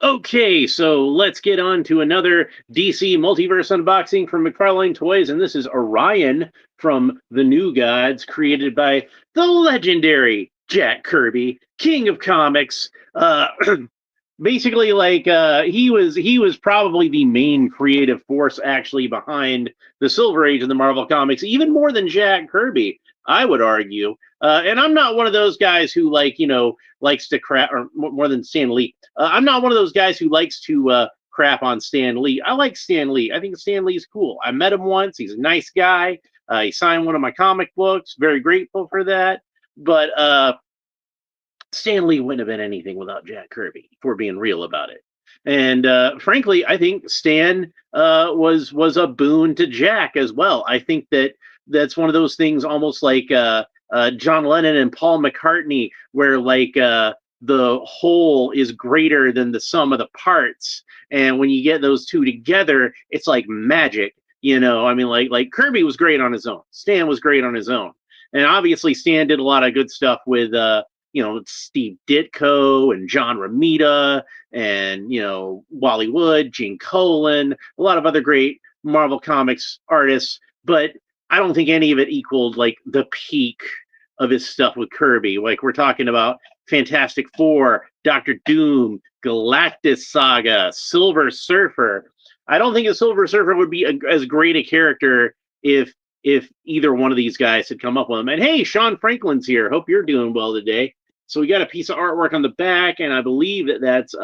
Okay, so let's get on to another DC Multiverse unboxing from Mcfarlane Toys, and this is Orion from the New Gods, created by the legendary Jack Kirby, King of Comics. Basically, he was probably the main creative force actually behind the Silver Age of the Marvel Comics, even more than Jack Kirby, I would argue. And I'm not one of those guys who likes to crap, or more than Stan Lee. I'm not one of those guys who likes to crap on Stan Lee. I like Stan Lee. I think Stan Lee's cool. I met him once. He's a nice guy. He signed one of my comic books. Very grateful for that. But Stan Lee wouldn't have been anything without Jack Kirby, if we're being real about it. And frankly, I think Stan was a boon to Jack as well. I think that's one of those things, almost like John Lennon and Paul McCartney, where the whole is greater than the sum of the parts, and when you get those two together, it's like magic. I mean, like Kirby was great on his own. Stan was great on his own, and obviously Stan did a lot of good stuff with Steve Ditko and John Romita and, Wally Wood, Gene Colan, a lot of other great Marvel Comics artists. But I don't think any of it equaled like the peak of his stuff with Kirby. Like we're talking about Fantastic Four, Doctor Doom, Galactus Saga, Silver Surfer. I don't think a Silver Surfer would be as great a character if either one of these guys had come up with him. And hey, Sean Franklin's here. Hope you're doing well today. So we got a piece of artwork on the back, and I believe that's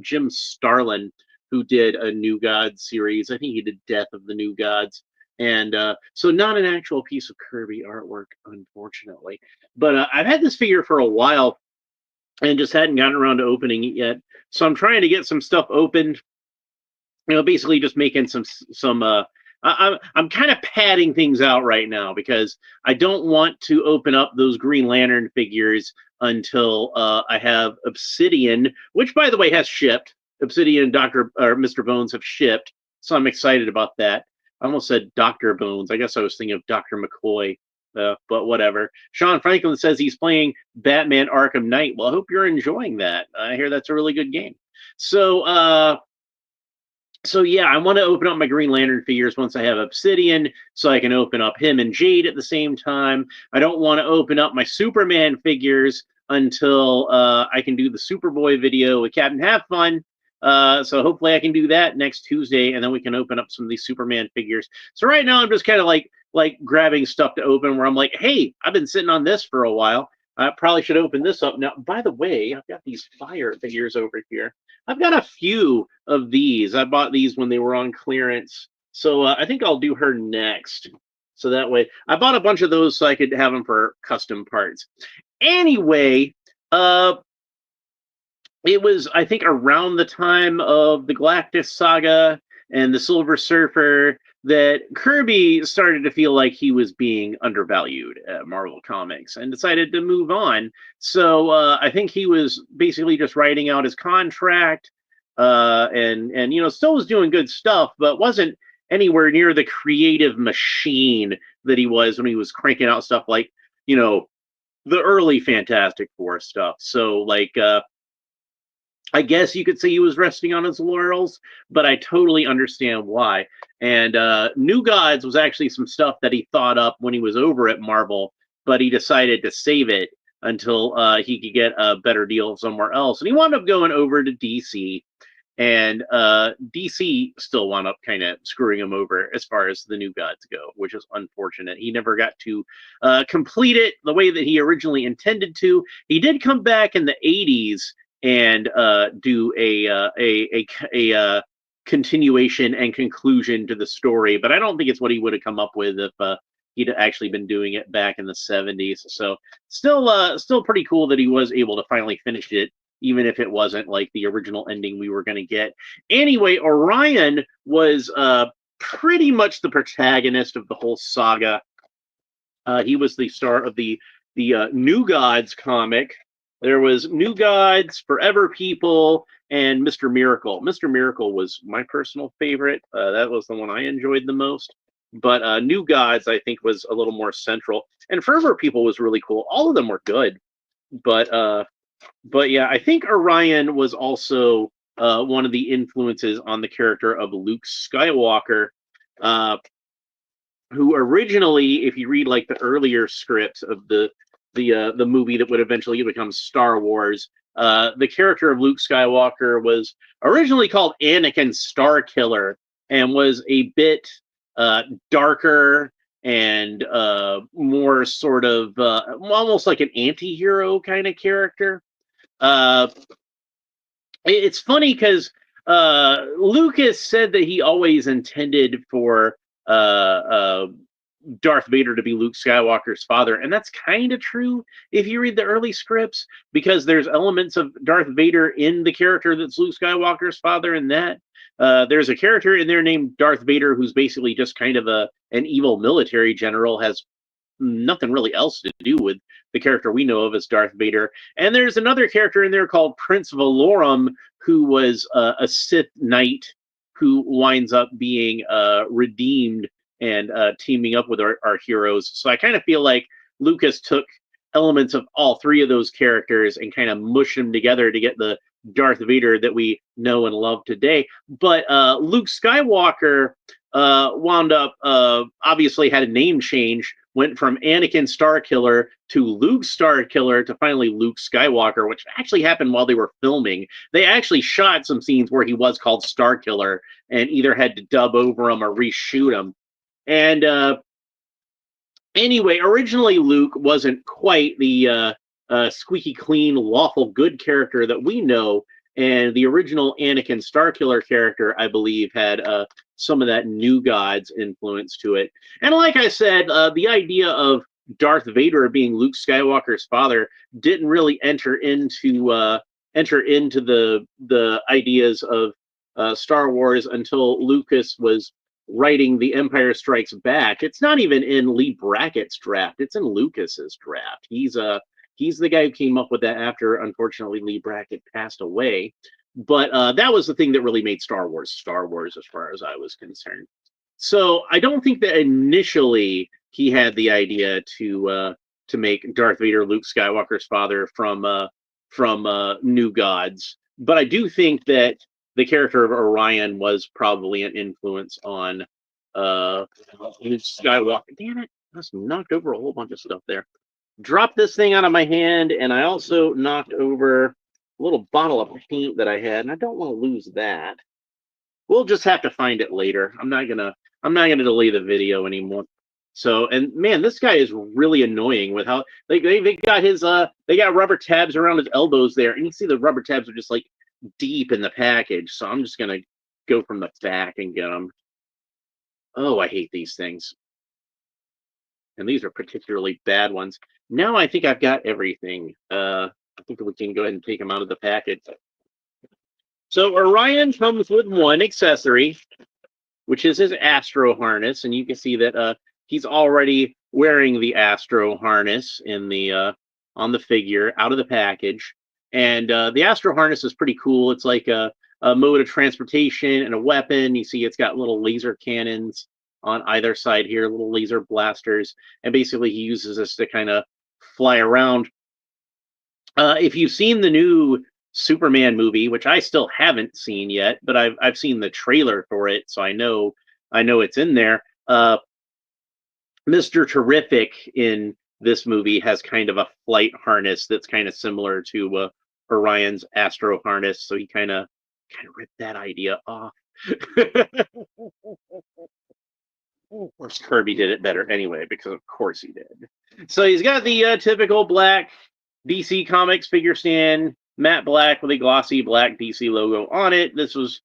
Jim Starlin, who did a New Gods series. I think he did Death of the New Gods. And so not an actual piece of Kirby artwork, unfortunately. But I've had this figure for a while and just hadn't gotten around to opening it yet. So I'm trying to get some stuff opened. Basically just making some I'm kind of padding things out right now because I don't want to open up those Green Lantern figures until I have Obsidian, which, by the way, has shipped. Obsidian and Mr. Bones have shipped, so I'm excited about that. I almost said Dr. Bones. I guess I was thinking of Dr. McCoy, but whatever. Sean Franklin says he's playing Batman Arkham Knight. Well, I hope you're enjoying that. I hear that's a really good game. So yeah, I want to open up my Green Lantern figures once I have Obsidian, so I can open up him and Jade at the same time. I don't want to open up my Superman figures until I can do the Superboy video with Captain Have Fun. So hopefully I can do that next Tuesday, and then we can open up some of these Superman figures. So right now I'm just kind of like grabbing stuff to open, where I'm like, hey, I've been sitting on this for a while. I probably should open this up. Now, by the way, I've got these fire figures over here. I've got a few of these. I bought these when they were on clearance. So I think I'll do her next. So that way, I bought a bunch of those so I could have them for custom parts. Anyway, it was, I think, around the time of the Galactus Saga and the Silver Surfer that Kirby started to feel like he was being undervalued at Marvel Comics and decided to move on. So I think he was basically just writing out his contract, and still was doing good stuff, but wasn't anywhere near the creative machine that he was when he was cranking out stuff like the early Fantastic Four stuff. So I guess you could say he was resting on his laurels, but I totally understand why. And New Gods was actually some stuff that he thought up when he was over at Marvel, but he decided to save it until he could get a better deal somewhere else. And he wound up going over to DC, and DC still wound up kind of screwing him over as far as the New Gods go, which is unfortunate. He never got to complete it the way that he originally intended to. He did come back in the 80s and do a continuation and conclusion to the story, but I don't think it's what he would have come up with if he'd actually been doing it back in the 70s. So still pretty cool that he was able to finally finish it, even if it wasn't like the original ending we were going to get. Anyway, Orion was pretty much the protagonist of the whole saga. He was the star of the New Gods comic. There was New Gods, Forever People, and Mr. Miracle. Mr. Miracle was my personal favorite. That was the one I enjoyed the most. But New Gods, I think, was a little more central. And Forever People was really cool. All of them were good. But yeah, I think Orion was also one of the influences on the character of Luke Skywalker, who originally, if you read like the earlier scripts of the movie that would eventually become Star Wars, the character of Luke Skywalker was originally called Anakin Starkiller and was a bit darker and more sort of almost like an anti-hero kind of character. It's funny because Lucas said that he always intended for Darth Vader to be Luke Skywalker's father, and that's kind of true if you read the early scripts, because there's elements of Darth Vader in the character that's Luke Skywalker's father. In that, there's a character in there named Darth Vader who's basically just kind of an evil military general, has nothing really else to do with the character we know of as Darth Vader. And there's another character in there called Prince Valorum, who was a Sith Knight who winds up being redeemed and teaming up with our heroes. So I kind of feel like Lucas took elements of all three of those characters and kind of mushed them together to get the Darth Vader that we know and love today. But Luke Skywalker wound up, obviously had a name change, went from Anakin Starkiller to Luke Starkiller to finally Luke Skywalker, which actually happened while they were filming. They actually shot some scenes where he was called Starkiller and either had to dub over him or reshoot him. And anyway, originally Luke wasn't quite the squeaky clean, lawful good character that we know. And the original Anakin Starkiller character, I believe, had some of that New Gods influence to it. And like I said, the idea of Darth Vader being Luke Skywalker's father didn't really enter into the ideas of Star Wars until Lucas was writing The Empire Strikes Back. It's not even in Lee Brackett's draft; it's in Lucas's draft. He's the guy who came up with that after, unfortunately, Lee Brackett passed away. But that was the thing that really made Star Wars, as far as I was concerned. So I don't think that initially he had the idea to make Darth Vader Luke Skywalker's father from New Gods. But I do think that the character of Orion was probably an influence on Luke Skywalker. Damn it, I just knocked over a whole bunch of stuff there. Dropped this thing out of my hand, and I also knocked over a little bottle of paint that I had, and I don't want to lose that. We'll just have to find it later. I'm not gonna delay the video anymore. So, and man, this guy is really annoying with how they got his they got rubber tabs around his elbows there, and you see the rubber tabs are just like deep in the package. So I'm just gonna go from the back and get them. Oh, I hate these things. And these are particularly bad ones. Now I think I've got everything. I think we can go ahead and take them out of the package. So Orion comes with one accessory, which is his Astro harness, and you can see that he's already wearing the Astro harness in the on the figure out of the package. And the Astro harness is pretty cool. It's like a mode of transportation and a weapon. You see, it's got little laser cannons on either side here, little laser blasters, and basically he uses this to kind of fly around. If you've seen the new Superman movie, which I still haven't seen yet, but I've seen the trailer for it, so I know it's in there. Mr. Terrific in this movie has kind of a flight harness that's kind of similar to Orion's Astro harness, so he kind of ripped that idea off. Of course, Kirby did it better anyway, because of course he did. So he's got the typical black DC Comics figure stand, matte black with a glossy black DC logo on it. This was,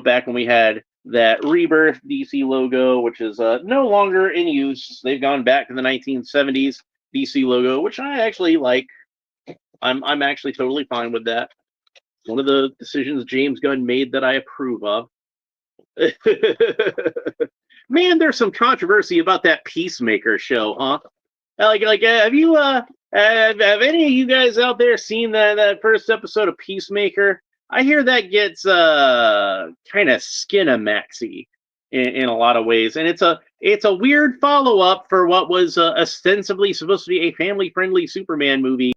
back when we had that Rebirth DC logo, which is no longer in use. They've gone back to the 1970s DC logo, which I actually like. I'm actually totally fine with that. One of the decisions James Gunn made that I approve of. Man, there's some controversy about that Peacemaker show, huh? Like, have you have any of you guys out there seen that first episode of Peacemaker? I hear that gets kind of skinamaxy in a lot of ways, and it's a weird follow up for what was ostensibly supposed to be a family friendly Superman movie,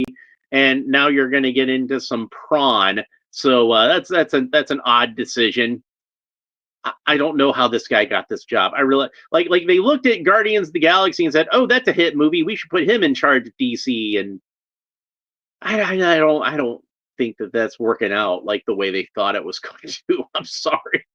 and now you're going to get into some prawn. So that's an odd decision. I don't know how this guy got this job. I really like they looked at Guardians of the Galaxy and said, "Oh, that's a hit movie. We should put him in charge of DC." And I don't think that that's working out like the way they thought it was going to. I'm sorry.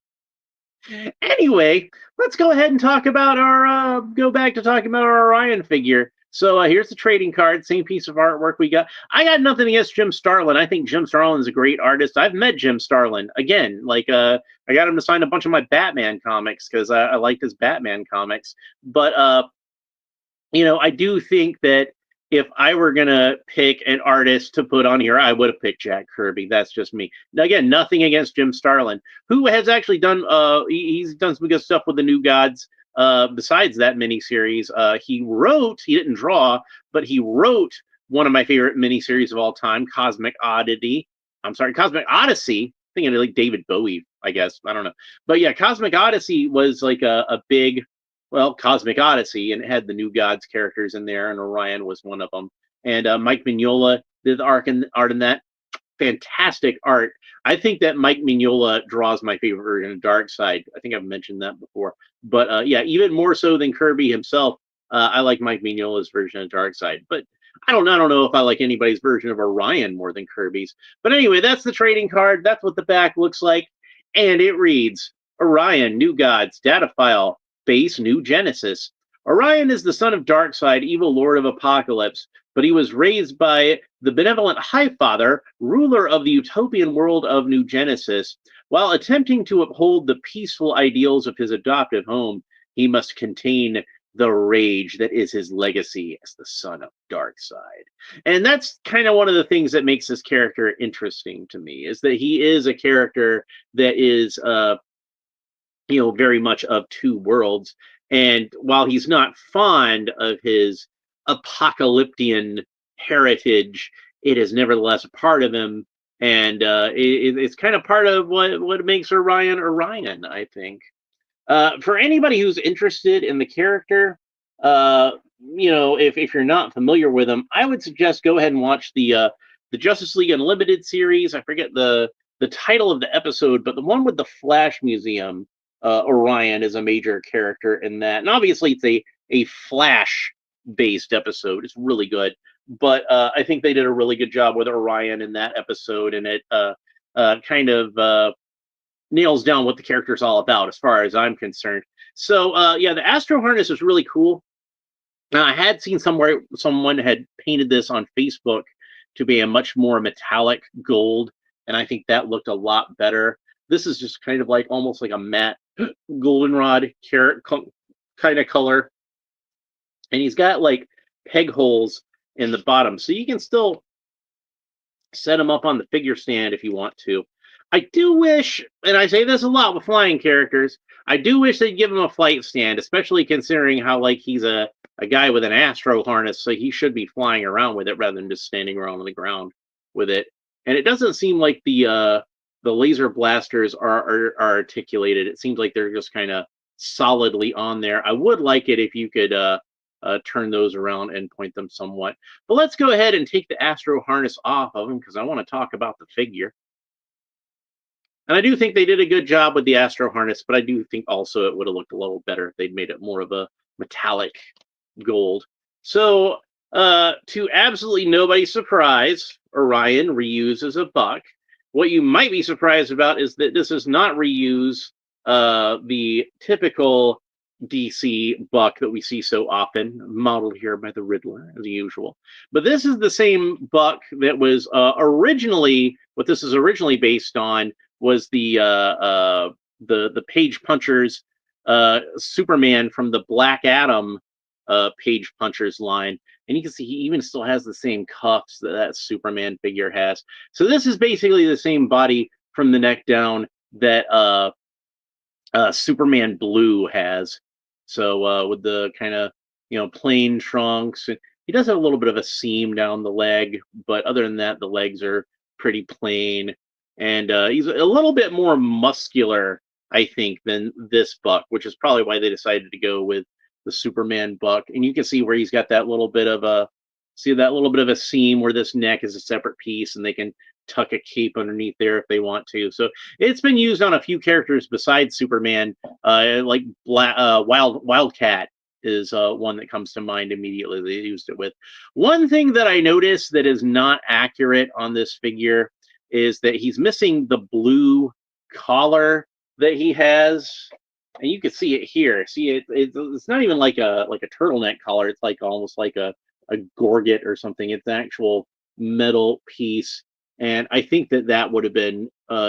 Anyway, let's go ahead and talk about our go back to talking about our Orion figure. So here's the trading card, same piece of artwork we got. I got nothing against Jim Starlin. I think Jim Starlin is a great artist. I've met Jim Starlin again. Like I got him to sign a bunch of my Batman comics because I liked his Batman comics. But I do think that if I were gonna pick an artist to put on here, I would have picked Jack Kirby. That's just me. Now, again, nothing against Jim Starlin, who has actually done he's done some good stuff with the New Gods. Besides that miniseries, he didn't draw, but he wrote one of my favorite miniseries of all time, Cosmic Odyssey. Cosmic Odyssey. Thinking of like David Bowie, I guess. I don't know. But yeah, Cosmic Odyssey was like a big Cosmic Odyssey, and it had the New Gods characters in there, and Orion was one of them. And Mike Mignola did the art in that. Fantastic art. I think that Mike Mignola draws my favorite version of Darkseid. I think I've mentioned that before. But yeah, even more so than Kirby himself, I like Mike Mignola's version of Darkseid. But I don't know if I like anybody's version of Orion more than Kirby's. But anyway, that's the trading card. That's what the back looks like. And it reads, Orion, New Gods, data file, base, New Genesis. Orion is the son of Darkseid, evil lord of Apocalypse, but he was raised by the benevolent Highfather, ruler of the utopian world of New Genesis. While attempting to uphold the peaceful ideals of his adoptive home, he must contain the rage that is his legacy as the son of Darkseid. And that's kind of one of the things that makes this character interesting to me, is that he is a character that is very much of two worlds. And while he's not fond of his apocalyptian heritage, it is nevertheless a part of him. And it's kind of part of what makes Orion, I think. For anybody who's interested in the character, if you're not familiar with him, I would suggest go ahead and watch the Justice League Unlimited series. I forget the title of the episode, but the one with the Flash Museum. Orion is a major character in that, and obviously it's a Flash based episode. It's really good, but I think they did a really good job with Orion in that episode, and it kind of nails down what the character is all about, as far as I'm concerned. So yeah, the Astro Harness is really cool. Now, I had seen somewhere someone had painted this on Facebook to be a much more metallic gold, and I think that looked a lot better. This is just kind of like almost like a matte goldenrod carrot kind of color. And he's got like peg holes in the bottom. So you can still set him up on the figure stand if you want to. I do wish, and I say this a lot with flying characters, I do wish they'd give him a flight stand, especially considering how like he's a guy with an Astro harness, so he should be flying around with it rather than just standing around on the ground with it. And it doesn't seem like the laser blasters are articulated. It seems like they're just kind of solidly on there. I would like it if you could turn those around and point them somewhat. But let's go ahead and take the Astro harness off of him because I want to talk about the figure. And I do think they did a good job with the Astro harness, but I do think also it would have looked a little better if they'd made it more of a metallic gold. So to absolutely nobody's surprise, Orion reuses a buck. What you might be surprised about is that this does not reuse the typical DC buck that we see so often, modeled here by the Riddler, as usual. But this is the same buck that was originally, what this is originally based on was the Page Punchers Superman from the Black Adam Page Punchers line. And you can see he even still has the same cuffs that Superman figure has. So this is basically the same body from the neck down that Superman Blue has. So with the kind of, plain trunks. He does have a little bit of a seam down the leg, but other than that, the legs are pretty plain. And he's a little bit more muscular, I think, than this buck, which is probably why they decided to go with the Superman buck. And you can see where he's got that little bit of a seam where this neck is a separate piece, and they can tuck a cape underneath there if they want to. So it's been used on a few characters besides Superman, like Wildcat is one that comes to mind immediately. They used it with. One thing that I noticed that is not accurate on this figure is that he's missing the blue collar that he has, and you can see it here. See it? It's not even like a turtleneck collar. It's like almost like a gorget or something. It's an actual metal piece, and I think that would have been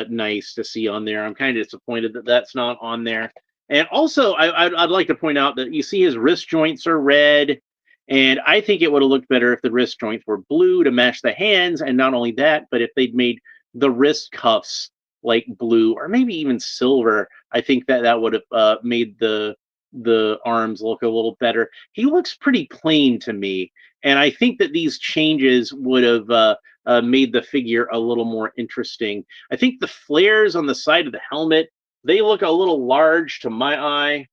nice to see on there. I'm kind of disappointed that that's not on there. And also, I'd like to point out that you see his wrist joints are red, and I think it would have looked better if the wrist joints were blue to match the hands, and not only that, but if they'd made the wrist cuffs like blue or maybe even silver. I think that would have made the arms look a little better. He looks pretty plain to me, and I think that these changes would have made the figure a little more interesting. I think the flares on the side of the helmet, they look a little large to my eye.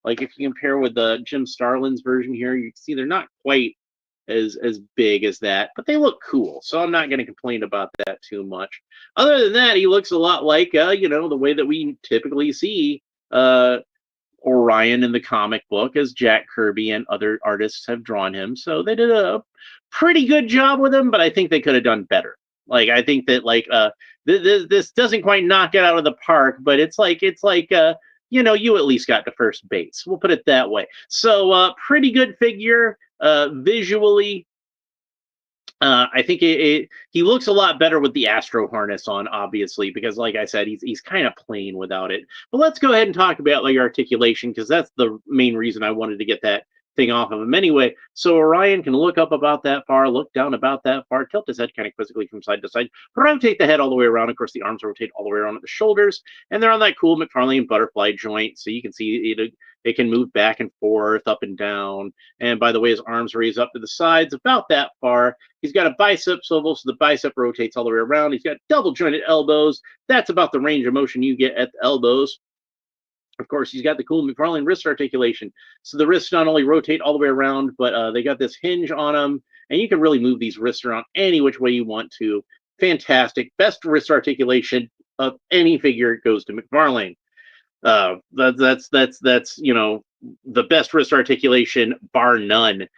Like if you compare with the Jim Starlin's version here, you can see they're not quite as big as that, but they look cool. So I'm not going to complain about that too much. Other than that, he looks a lot like the way that we typically see Orion in the comic book as Jack Kirby and other artists have drawn him. So they did a pretty good job with him, but I think they could have done better. Like I think that this doesn't quite knock it out of the park, but it's like you at least got to first base. We'll put it that way. So pretty good figure visually. I think he looks a lot better with the Astro harness on, obviously, because like I said, he's kind of plain without it. But let's go ahead and talk about like articulation, because that's the main reason I wanted to get that thing off of him anyway. So Orion can look up about that far, look down about that far, tilt his head kind of quizzically from side to side, rotate the head all the way around. Of course, the arms rotate all the way around at the shoulders, and they're on that cool Mcfarlane butterfly joint, so you can see it can move back and forth, up and down. And by the way, his arms raise up to the sides about that far. He's got a bicep swivel, so the bicep rotates all the way around. He's got double jointed elbows. That's about the range of motion you get at the elbows. Of course, he's got the cool Mcfarlane wrist articulation. So the wrists not only rotate all the way around, but they got this hinge on them, and you can really move these wrists around any which way you want to. Fantastic. Best wrist articulation of any figure goes to Mcfarlane. That's the best wrist articulation, bar none.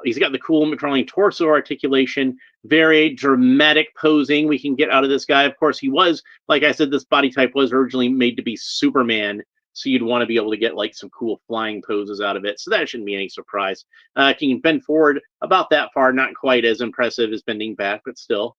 He's got the cool Mcfarlane torso articulation, very dramatic posing we can get out of this guy. Of course, he was, like I said, this body type was originally made to be Superman, so you'd want to be able to get like some cool flying poses out of it. So that shouldn't be any surprise. Can bend forward about that far, not quite as impressive as bending back, but still.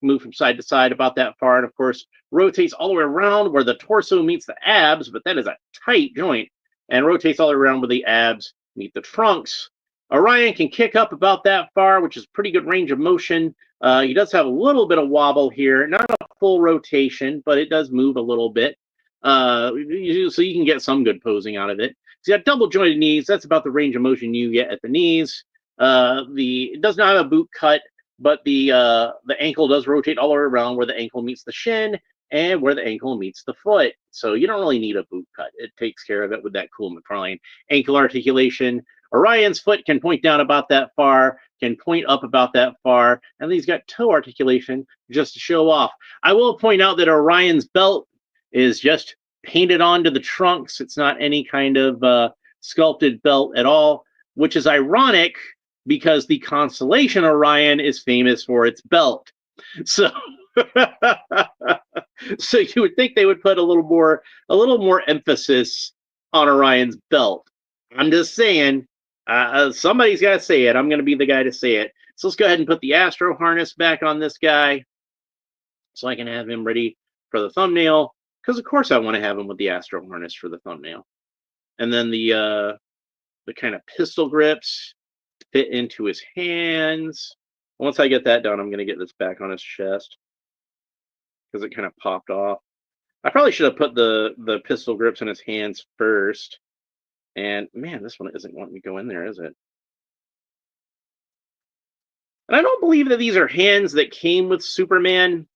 Move from side to side about that far, and of course rotates all the way around where the torso meets the abs, but that is a tight joint, and rotates all the way around where the abs meet the trunks. Orion can kick up about that far, which is pretty good range of motion. He does have a little bit of wobble here, not a full rotation, but it does move a little bit, so you can get some good posing out of it. He's got double jointed knees. That's about the range of motion you get at the knees. It does not have a boot cut, but the ankle does rotate all the way around where the ankle meets the shin and where the ankle meets the foot. So you don't really need a boot cut. It takes care of it with that cool Mcfarlane ankle articulation. Orion's foot can point down about that far, can point up about that far, and he's got toe articulation just to show off. I will point out that Orion's belt is just painted onto the trunks. It's not any kind of sculpted belt at all, which is ironic because the constellation Orion is famous for its belt. So, so you would think they would put a little more emphasis on Orion's belt. I'm just saying, somebody's got to say it. I'm going to be the guy to say it. So let's go ahead and put the Astro harness back on this guy, so I can have him ready for the thumbnail. Because of course I want to have him with the Astro harness for the thumbnail, and then the kind of pistol grips fit into his hands. Once I get that done, I'm going to get this back on his chest because it kind of popped off. I probably should have put the pistol grips in his hands first. And man, this one isn't wanting to go in there, is it? And I don't believe that these are hands that came with Superman,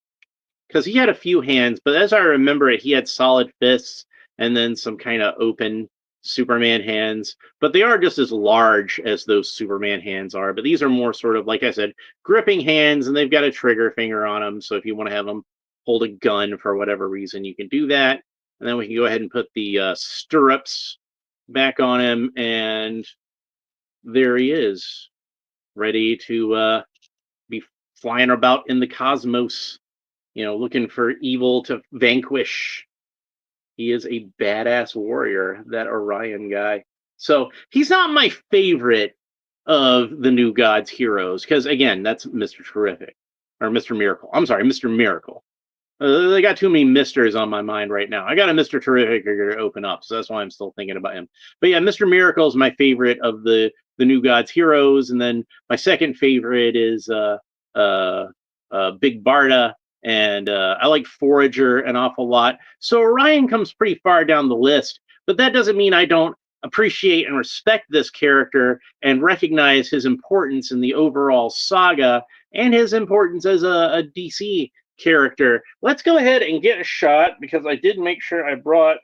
because he had a few hands, but as I remember it, he had solid fists and then some kind of open Superman hands, but they are just as large as those Superman hands are. But these are more sort of, like I said, gripping hands, and they've got a trigger finger on them. So if you want to have them hold a gun for whatever reason, you can do that. And then we can go ahead and put the stirrups back on him, and there he is, ready to be flying about in the cosmos, looking for evil to vanquish. He is a badass warrior, that Orion guy. So he's not my favorite of the New Gods heroes, because again, that's Mr. Terrific, or Mr. Miracle. I'm sorry, Mr. Miracle. They got too many misters on my mind right now. I got a Mr. Terrific to open up, so that's why I'm still thinking about him. But yeah, Mr. Miracle is my favorite of the New Gods heroes, and then my second favorite is Big Barda, and I like Forager an awful lot. So Orion comes pretty far down the list, but that doesn't mean I don't appreciate and respect this character and recognize his importance in the overall saga and his importance as a DC character. Let's go ahead and get a shot, because I did make sure I brought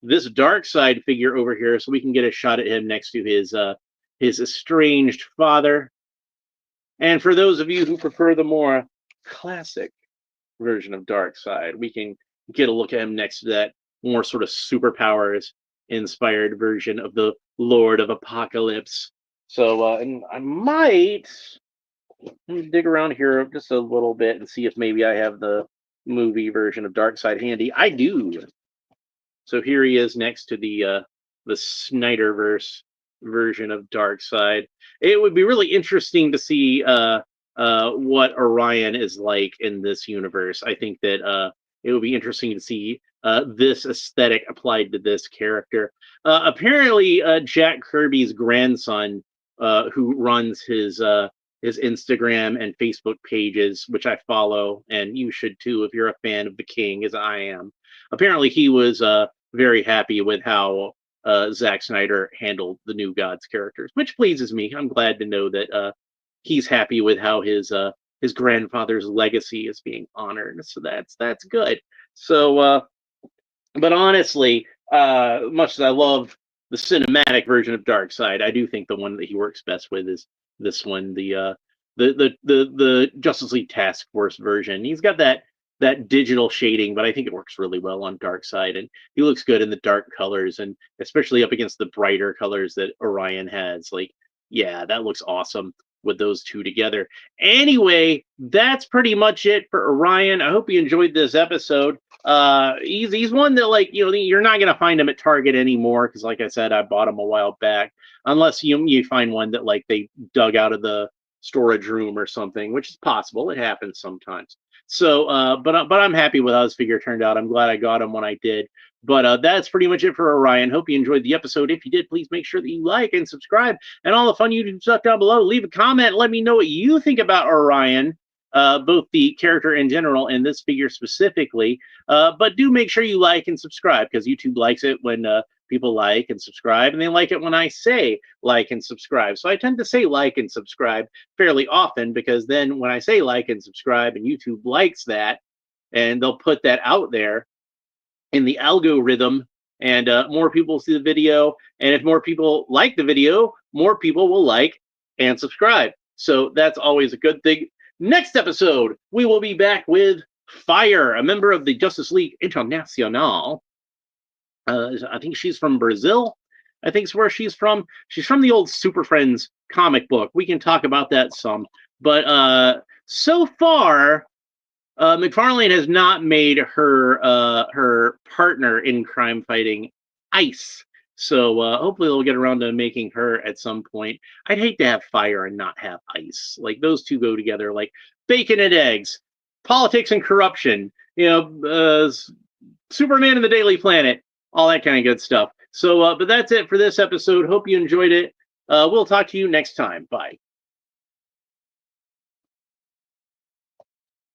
this Darkseid figure over here so we can get a shot at him next to his estranged father. And for those of you who prefer the more classic version of Darkseid, we can get a look at him next to that more sort of superpowers inspired version of the Lord of Apocalypse. So, and I might dig around here just a little bit and see if maybe I have the movie version of Darkseid handy. I do. So here he is next to the Snyderverse version of Darkseid. It would be really interesting to see what Orion is like in this universe. I think that it would be interesting to see this aesthetic applied to this character. Apparently, Jack Kirby's grandson, who runs his Instagram and Facebook pages, which I follow, and you should too if you're a fan of the King, as I am. Apparently, he was very happy with how Zack Snyder handled the New Gods characters, which pleases me. I'm glad to know that he's happy with how his grandfather's legacy is being honored. So that's good. So, but honestly, much as I love the cinematic version of Darkseid, I do think the one that he works best with is this one, the Justice League Task Force version. He's got that digital shading, but I think it works really well on Darkseid, and he looks good in the dark colors, and especially up against the brighter colors that Orion has. Like, yeah, that looks awesome with those two together. Anyway, that's pretty much it for Orion. I hope you enjoyed this episode. He's one that, like, you're not gonna find him at Target anymore, because like I said, I bought him a while back, unless you find one that, like, they dug out of the storage room or something, which is possible. It happens sometimes. So, but I'm happy with how this figure turned out. I'm glad I got him when I did. But that's pretty much it for Orion. Hope you enjoyed the episode. If you did, please make sure that you like and subscribe, and all the fun YouTube stuff down below. Leave a comment. Let me know what you think about Orion, both the character in general and this figure specifically. But do make sure you like and subscribe, because YouTube likes it when people like and subscribe, and they like it when I say like and subscribe. So I tend to say like and subscribe fairly often, because then when I say like and subscribe and YouTube likes that, and they'll put that out there in the algorithm, and more people see the video, and if more people like the video, more people will like and subscribe. So that's always a good thing. Next episode, we will be back with Fire, a member of the Justice League Internacional. I think she's from Brazil. I think is where she's from. She's from the old Super Friends comic book. We can talk about that some. But so far, Mcfarlane has not made her partner in crime fighting Ice. So hopefully they'll get around to making her at some point. I'd hate to have Fire and not have Ice. Like, those two go together like bacon and eggs. Politics and corruption. Superman and the Daily Planet. All that kind of good stuff. So, but that's it for this episode. Hope you enjoyed it. We'll talk to you next time. Bye.